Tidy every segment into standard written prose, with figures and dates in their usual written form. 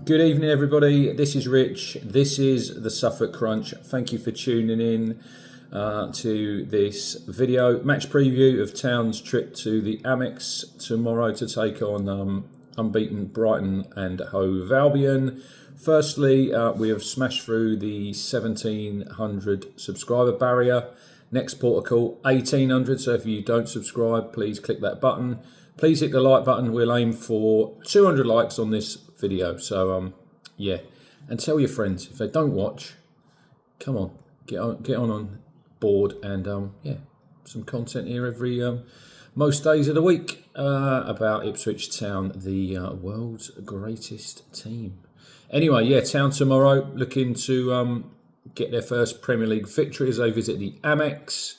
Good evening, everybody. This is Rich. This is the Suffolk Crunch. Thank you for tuning in to this video. Match preview of Town's trip to the Amex tomorrow to take on unbeaten Brighton and Hove Albion. Firstly, we have smashed through the 1,700 subscriber barrier. Next port of call, 1,800. So if you don't subscribe, please click that button. Please hit the like button. We'll aim for 200 likes on this video. So yeah, and tell your friends if they don't watch. Come on, get on board, and yeah, some content here every most days of the week about Ipswich Town, the world's greatest team. Anyway, yeah, Town tomorrow looking to get their first Premier League victory as they visit the Amex.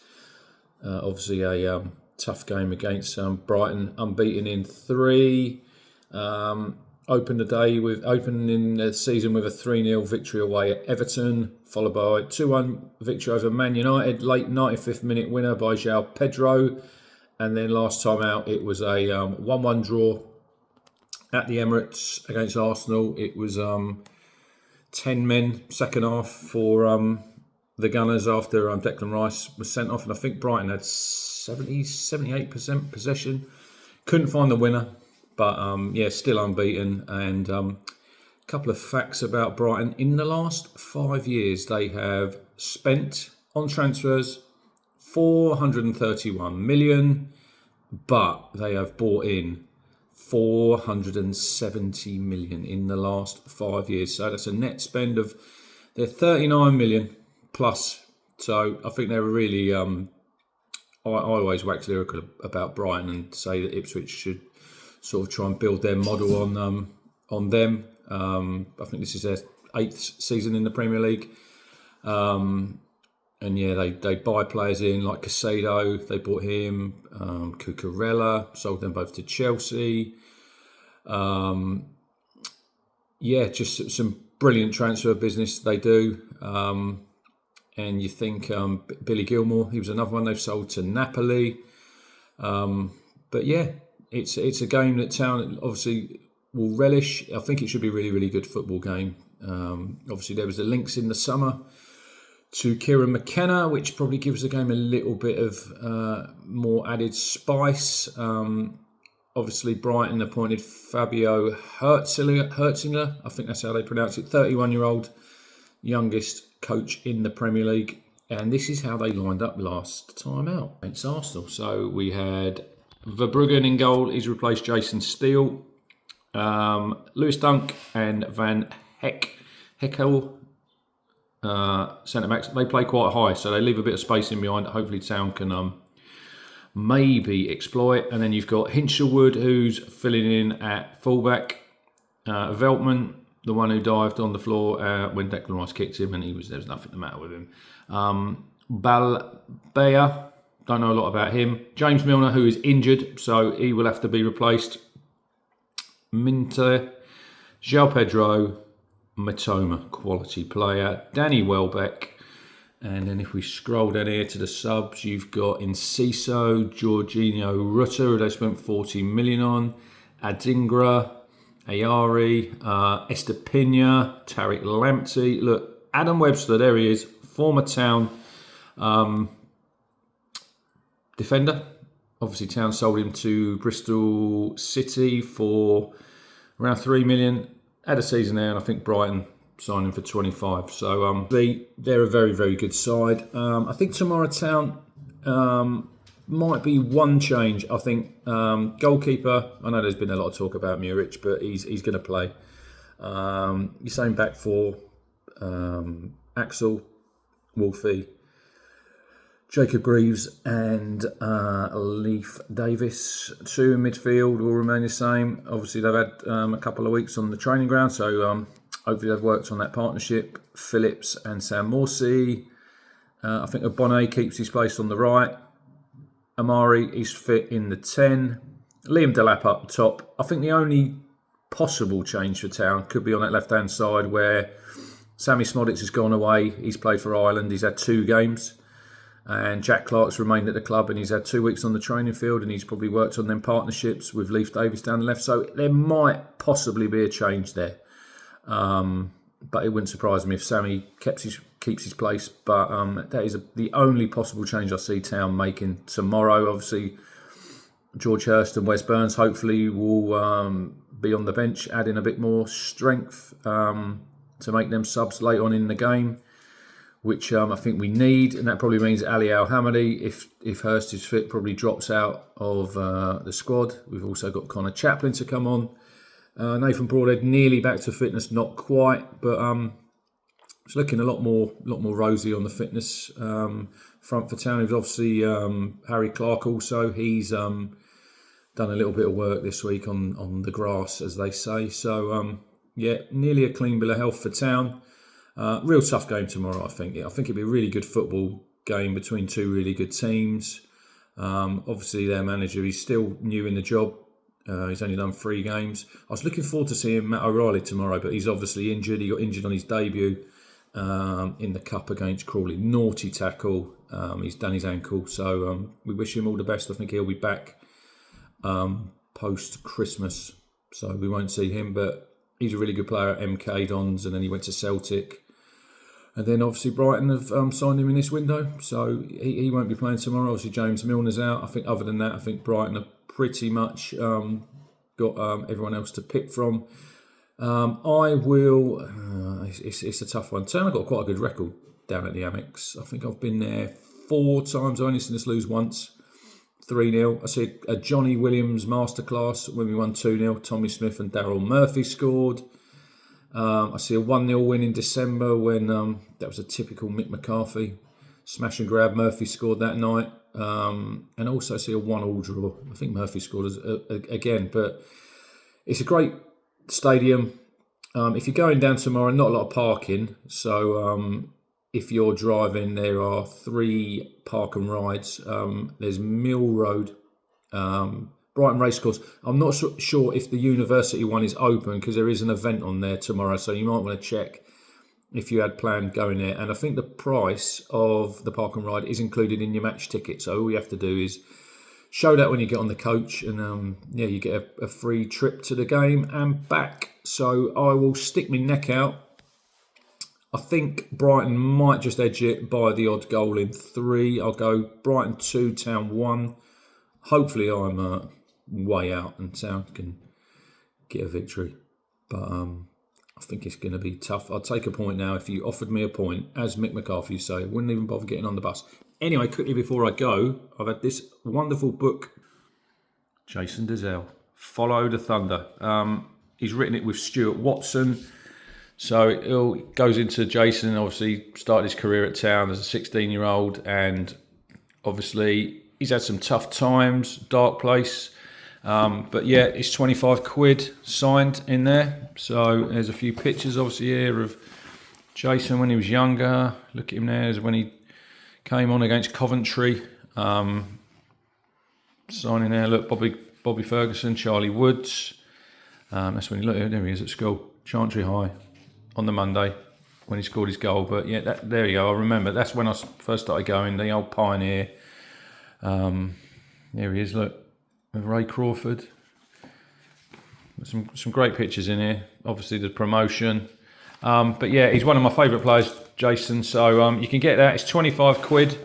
Obviously a tough game against Brighton, unbeaten in 3. Opened the season with a 3-0 victory away at Everton, followed by a 2-1 victory over Man United, late 95th minute winner by João Pedro. And then last time out, it was a 1-1 draw at the Emirates against Arsenal. It was 10 men second half for the Gunners after Declan Rice was sent off. And I think Brighton had 78% possession. Couldn't find the winner. But yeah, still unbeaten. And a couple of facts about Brighton. In the last 5 years, they have spent on transfers 431 million, but they have bought in 470 million in the last 5 years. So that's a net spend of they're 39 million plus. So I think they were really. I always wax lyrical about Brighton and say that Ipswich should sort of try and build their model on them. I think this is their 8th season in the Premier League. And yeah, they buy players in like Casado, they bought him, Cucurella, sold them both to Chelsea. Yeah, just some brilliant transfer business they do. And you think Billy Gilmore, he was another one they've sold to Napoli. But yeah, it's a game that Town obviously will relish. I think it should be a really, really good football game. Obviously, there was the links in the summer to Kieran McKenna, which probably gives the game a little bit of more added spice. Obviously, Brighton appointed Fabio Hertzinger. I think that's how they pronounce it. 31-year-old, youngest coach in the Premier League. And this is how they lined up last time out against Arsenal. So we had Verbruggen in goal. He's replaced Jason Steele. Lewis Dunk and Van Heckel, centre backs. They play quite high, so they leave a bit of space in behind that hopefully Town can maybe exploit. And then you've got Hinchelwood, who's filling in at fullback. Veltman, the one who dived on the floor when Declan Rice kicked him, and there was nothing the matter with him. Balbea, don't know a lot about him. James Milner, who is injured, so he will have to be replaced. Minte, João Pedro, Matoma, quality player. Danny Welbeck. And then if we scroll down here to the subs, you've got Enciso, Jorginho Rutter, who they spent 40 million on. Adingra, Ayari, Estepina, Tariq Lamptey. Look, Adam Webster, there he is, former Town defender. Obviously, Town sold him to Bristol City for around 3 million. Had a season there, and I think Brighton signed him for 25. So they're a very, very good side. I think tomorrow Town might be one change. I think goalkeeper. I know there's been a lot of talk about Muric, but he's going to play. You're saying back for Axel, Wolfie, Jacob Greaves and Leif Davis. 2 in midfield will remain the same. Obviously, they've had a couple of weeks on the training ground, so hopefully they've worked on that partnership. Phillips and Sam Morsey. I think Obone keeps his place on the right. Amari is fit in the 10. Liam Delap up top. I think the only possible change for Town could be on that left-hand side where Sammy Smodic has gone away. He's played for Ireland. He's had 2 games. And Jack Clark's remained at the club and he's had 2 weeks on the training field and he's probably worked on them partnerships with Leif Davis down the left. So there might possibly be a change there. But it wouldn't surprise me if Sammy keeps his place. But that is the only possible change I see Town making tomorrow. Obviously, George Hurst and Wes Burns hopefully will be on the bench, adding a bit more strength to make them subs late on in the game, which I think we need. And that probably means Ali Al-Hamadi, if Hurst is fit, probably drops out of the squad. We've also got Connor Chaplin to come on. Nathan Broadhead nearly back to fitness, not quite, but it's looking a lot more rosy on the fitness front for Town. There's obviously Harry Clark also. He's done a little bit of work this week on the grass, as they say. So nearly a clean bill of health for Town. Real tough game tomorrow, I think. I think it'll be a really good football game between two really good teams. Obviously, their manager, he's still new in the job. He's only done 3 games. I was looking forward to seeing Matt O'Reilly tomorrow, but he's obviously injured. He got injured on his debut in the Cup against Crawley. Naughty tackle. He's done his ankle. So we wish him all the best. I think he'll be back post-Christmas. So we won't see him, but he's a really good player at MK Dons, and then he went to Celtic. And then obviously Brighton have signed him in this window. So he won't be playing tomorrow. Obviously James Milner's out. I think other than that, I think Brighton have pretty much got everyone else to pick from. I will. It's a tough one. Turner got quite a good record down at the Amex. I think I've been there 4 times. I've only seen us lose once, 3-0. I see a Johnny Williams masterclass when we won 2-0. Tommy Smith and Daryl Murphy scored. I see a 1-0 win in December when that was a typical Mick McCarthy smash and grab. Murphy scored that night. And also see a 1-1 draw. I think Murphy scored again, but it's a great stadium. If you're going down tomorrow, not a lot of parking. So if you're driving, there are 3 park and rides. There's Mill Road, Brighton Racecourse. I'm not sure if the university one is open because there is an event on there tomorrow. So you might want to check if you had planned going there. And I think the price of the park and ride is included in your match ticket. So all you have to do is show that when you get on the coach, and you get a free trip to the game and back. So I will stick my neck out. I think Brighton might just edge it by the odd goal in 3. I'll go Brighton 2, Town 1. Hopefully I'm way out and Town can get a victory. But I think it's going to be tough. I'd take a point now. If you offered me a point, as Mick McCarthy would say, I wouldn't even bother getting on the bus. Anyway, quickly before I go, I've had this wonderful book. Jason Dozzell, Follow the Thunder. He's written it with Stuart Watson. So it goes into Jason, obviously started his career at Town as a 16-year-old, and obviously he's had some tough times, dark place. But yeah, it's 25 quid signed in there. So there's a few pictures obviously here of Jason when he was younger. Look at him there, as when he came on against Coventry. Signing there, look, Bobby Ferguson, Charlie Woods. That's when he looked, there he is at school, Chantry High, on the Monday when he scored his goal. But yeah, there you go. I remember that's when I first started going, the old Pioneer. There he is, look, with Ray Crawford. Some great pictures in here. Obviously the promotion. But yeah, he's one of my favourite players, Jason. So you can get that. It's 25 quid.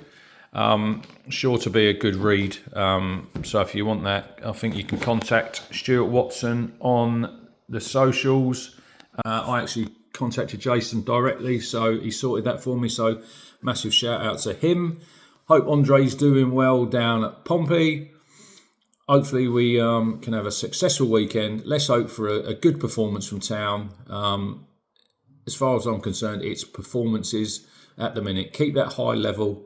Sure to be a good read. So if you want that, I think you can contact Stuart Watson on the socials. I actually contacted Jason directly, so he sorted that for me. So massive shout out to him. Hope Andre's doing well down at Pompey. Hopefully we can have a successful weekend. Let's hope for a good performance from Town. As far as I'm concerned, it's performances at the minute. Keep that high level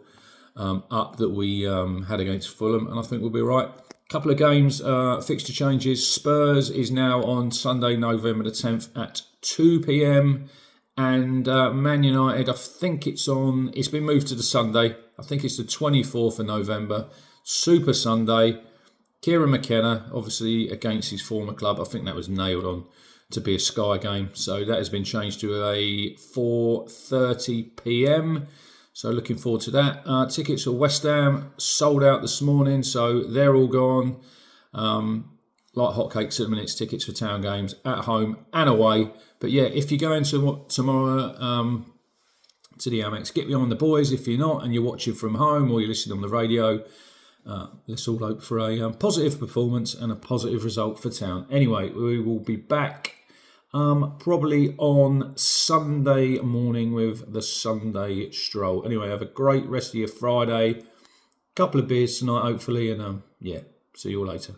up that we had against Fulham, and I think we'll be right. Couple of games, fixture changes. Spurs is now on Sunday, November the 10th at 2 p.m. And Man United, I think it's been moved to the Sunday. I think it's the 24th of November. Super Sunday. Kieran McKenna, obviously against his former club. I think that was nailed on to be a Sky game. So that has been changed to a 4:30 p.m. So looking forward to that. Tickets for West Ham sold out this morning, so they're all gone. like hotcakes at the minute, tickets for Town games at home and away. But yeah, if you're going to tomorrow to the Amex, get behind the boys. If you're not and you're watching from home or you're listening on the radio, let's all hope for a positive performance and a positive result for Town. Anyway, we will be back probably on Sunday morning with the Sunday stroll. Anyway, have a great rest of your Friday. Couple of beers tonight, hopefully, and yeah, see you all later.